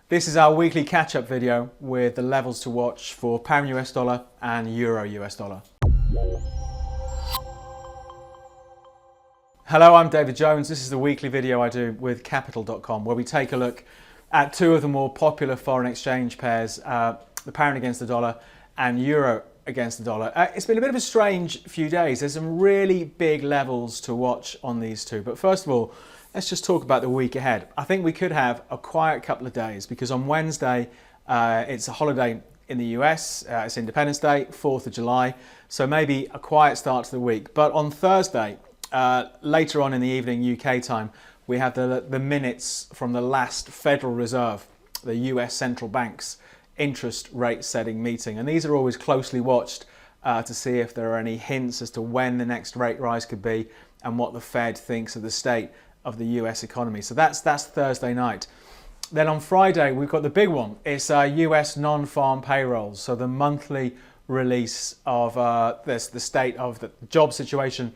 This is our weekly catch-up video with the levels to watch for pound US dollar and euro US dollar. Hello, I'm David Jones. This is the weekly video I do with Capital.com, where we take a look at two of the more popular foreign exchange pairs, the pound against the dollar and euro against the dollar. It's been a bit of a strange few days. There's some really big levels to watch on these two. But first of all, let's just talk about the week ahead. I think we could have a quiet couple of days because on Wednesday, it's a holiday in the US. It's Independence Day, 4th of July. So maybe a quiet start to the week. But on Thursday, later on in the evening UK time, we have the minutes from the last Federal Reserve, the US central bank's interest rate setting meeting. And these are always closely watched to see if there are any hints as to when the next rate rise could be and what the Fed thinks of the state of the US economy. So that's Thursday night. Then on Friday, we've got the big one. It's US non-farm payroll. So the monthly release of the state of the job situation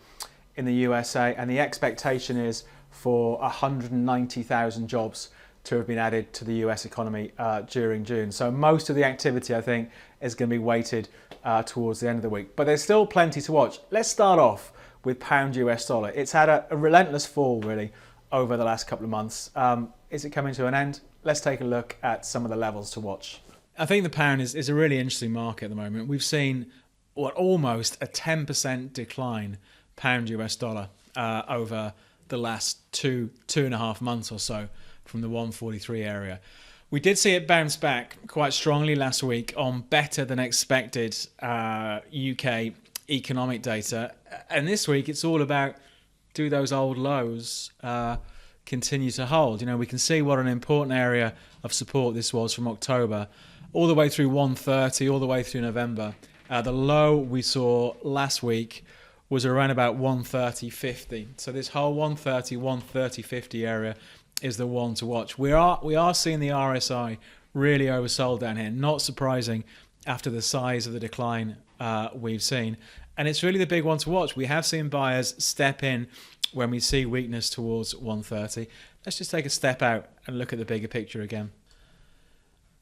in the USA, and the expectation is for 190,000 jobs to have been added to the US economy during June. So most of the activity, I think, is going to be weighted towards the end of the week. But there's still plenty to watch. Let's start off with pound US dollar. It's had a relentless fall, really, over the last couple of months. Is it coming to an end? Let's take a look at some of the levels to watch. I think the pound is a really interesting market at the moment. We've seen almost a 10% decline pound US dollar over the last two and a half months or so from the 143 area. We did see it bounce back quite strongly last week on better than expected UK economic data, and this week it's all about, do those old lows continue to hold? You know, we can see what an important area of support this was from October all the way through 130, all the way through November. The low we saw last week was around about 130.50. So this whole 130.50 area is the one to watch. We are seeing the RSI really oversold down here. Not surprising after the size of the decline we've seen. And it's really the big one to watch. We have seen buyers step in when we see weakness towards 130. Let's just take a step out and look at the bigger picture again.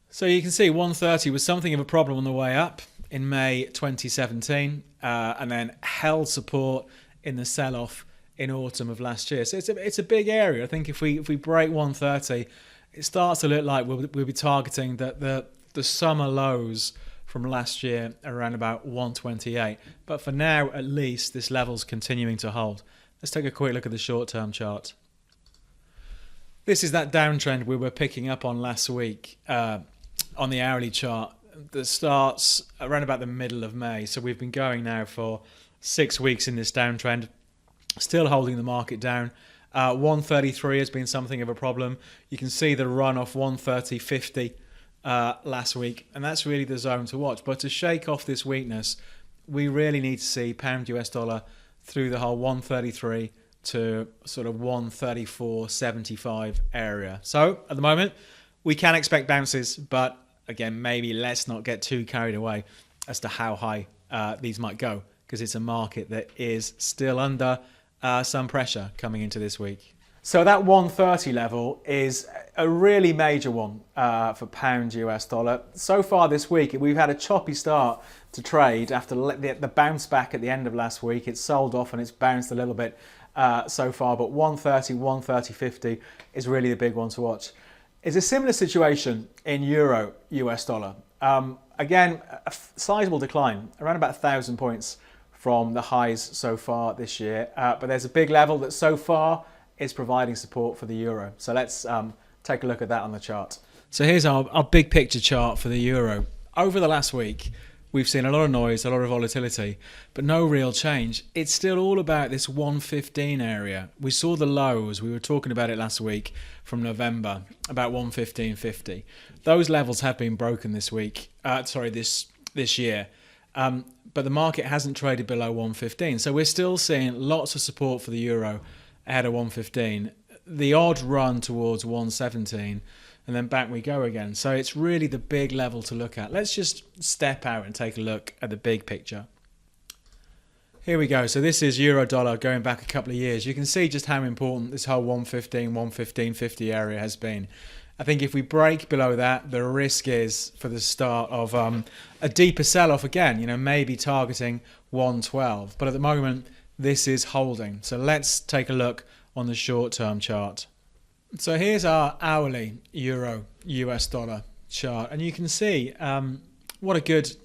So you can see 130 was something of a problem on the way up in May 2017, and then held support in the sell-off in autumn of last year. So it's a big area. I think if we break 130, it starts to look like we'll be targeting the summer lows from last year around about 128. But for now, at least, this level's continuing to hold. Let's take a quick look at the short-term chart. This is that downtrend we were picking up on last week on the hourly chart that starts around about the middle of May. So we've been going now for 6 weeks in this downtrend, still holding the market down. 133 has been something of a problem. You can see the run off 130.50 last week, and that's really the zone to watch. But to shake off this weakness, we really need to see pound US dollar through the whole 133 to sort of 134.75 area. So at the moment, we can expect bounces, but again, maybe let's not get too carried away as to how high these might go, because it's a market that is still under some pressure coming into this week. So that 130 level is a really major one for pound US dollar. So far this week, we've had a choppy start to trade after the bounce back at the end of last week. It's sold off and it's bounced a little bit so far, but 130, 130.50 is really the big one to watch. It's a similar situation in euro US dollar. Again, a sizable decline, around about 1,000 points from the highs so far this year. But there's a big level that so far is providing support for the euro. So let's take a look at that on the chart. So here's our big picture chart for the euro. Over the last week, we've seen a lot of noise, a lot of volatility, but no real change. It's still all about this 115 area. We saw the lows, we were talking about it last week from November, about 115.50. Those levels have been broken this week, this year. But the market hasn't traded below 115. So we're still seeing lots of support for the euro ahead of 115. The odd run towards 117, and then back we go again. So it's really the big level to look at. Let's just step out and take a look at the big picture. Here we go. So this is euro dollar going back a couple of years. You can see just how important this whole 115, 115.50 area has been. I think if we break below that, the risk is for the start of a deeper sell-off again, maybe targeting 112. But at the moment, this is holding. So let's take a look on the short-term chart. So here's our hourly euro US dollar chart. And you can see what a good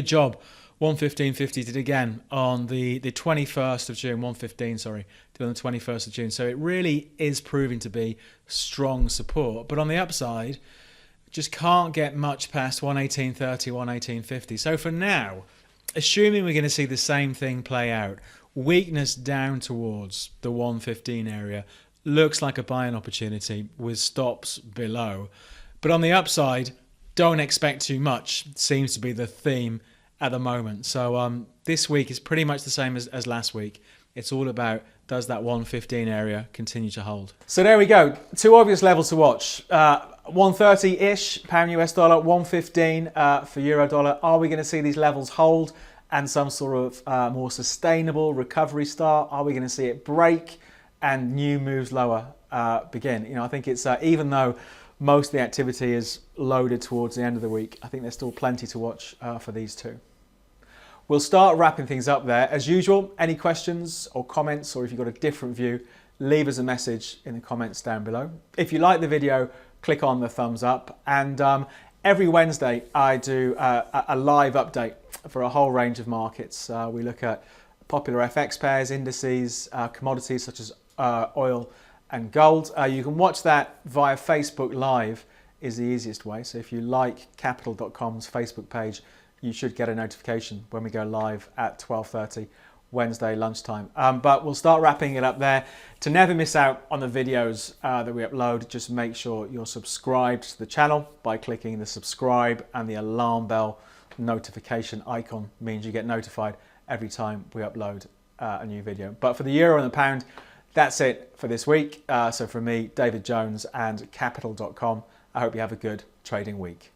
job 115.50 did again on the 21st of June, 115, sorry, did on the 21st of June. So it really is proving to be strong support. But on the upside, just can't get much past 118.30, 118.50. So for now, assuming we're going to see the same thing play out, weakness down towards the 115 area, looks like a buying opportunity with stops below. But on the upside, don't expect too much, seems to be the theme at the moment. So this week is pretty much the same as last week. It's all about, does that 115 area continue to hold? So there we go. Two obvious levels to watch. 130-ish pound US dollar, 115 for euro dollar. Are we going to see these levels hold and some sort of more sustainable recovery start? Are we going to see it break and new moves lower begin? I think it's even though most of the activity is loaded towards the end of the week, I think there's still plenty to watch for these two. We'll start wrapping things up there. As usual, any questions or comments, or if you've got a different view, leave us a message in the comments down below. If you like the video, click on the thumbs up. And every Wednesday, I do a live update for a whole range of markets. We look at popular FX pairs, indices, commodities such as oil and gold. You can watch that via Facebook Live is the easiest way. So if you like Capital.com's Facebook page, you should get a notification when we go live at 12:30 Wednesday lunchtime. But we'll start wrapping it up there. To never miss out on the videos that we upload, just make sure you're subscribed to the channel by clicking the subscribe, and the alarm bell notification icon means you get notified every time we upload a new video. But for the euro and the pound, that's it for this week. So from me, David Jones, and Capital.com, I hope you have a good trading week.